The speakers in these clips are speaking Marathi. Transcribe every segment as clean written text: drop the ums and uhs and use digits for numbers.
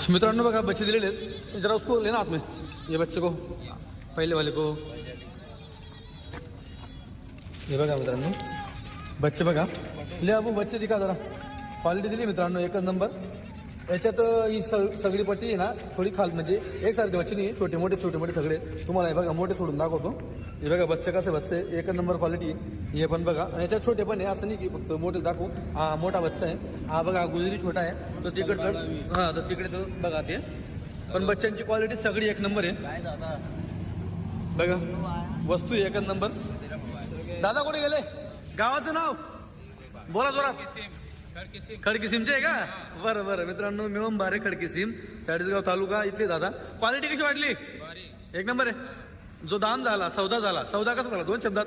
मित्रांनो बघा बच्चे दिलेले आहेत, जरा उसको लेना हाथ में, ये बच्चे को, पहले वाले को। हे बघा मित्रांनो बच्चे बघा, ले अबू बच्चे दिखा जरा, क्वालिटी दिली मित्रांनो एकच नंबर। याच्यात ही सगळी पट्टी आहे ना थोडी खाल, म्हणजे एकसारखे बच्चे नाही, छोटे मोठे सगळे तुम्हाला हे बघा मोठे सोडून दाखवतो। हे बघा बच्चे कसे बच्चे एक नंबर क्वालिटी, हे पण बघा। आणि याच्यात छोटे पण आहे, असं नाही की फक्त मोठे दाखवू। हा मोठा बच्चा आहे, हा बघा गुजरी छोटा आहे तो तिकडचं, हा तर तिकडे तो बघा ते। पण बच्चांची क्वालिटी सगळी एक नंबर आहे बघा, वस्तू एकच नंबर। दादा कुठे गेले, गावाचं नाव बोला जोरात। खडकीसीमचे आहे का, बरं बरं मित्रांनो मिळून बारे खडकीसीम, चाळीसगाव तालुका इथले दादा। क्वालिटी कशी वाटली, एक नंबर आहे। जो दाम झाला सौदा कसा झाला, दोन शब्दात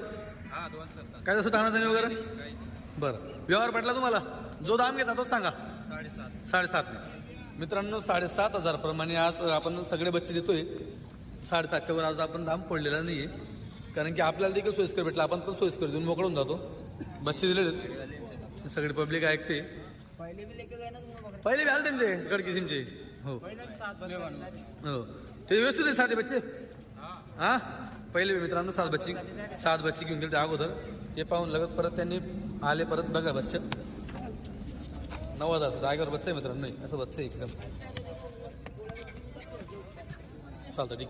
काय जसं तानातानी वगैरे, बरं व्यवहार पटला तुम्हाला, जो दाम घेता तोच सांगा। 7.5 मित्रांनो 7,500 प्रमाणे आज आपण सगळे बच्चे देतोय। 7.5च्या वर आज आपण दाम फोडलेला नाहीये, कारण की आपल्याला देखील सोयीस्कर भेटला, आपण पण सोयीस्कर देऊन मोकळून जातो। बच्चे दिलेले सगळी पब्लिक ऐकते, पहिले बी आले त्यांचे खडकीसीमचे, हो हो ते व्यवस्थित आहे साधे बच्चे। हा पहिले मित्रांनो 7 बच्चे घेऊन गेले अगोदर, ते पाहून लगत परत त्यांनी आले परत बघा बच्चे 9,000 जागेवर बच्चा आहे मित्रांनो, असं बच्चा एकदम चालतं ठीक।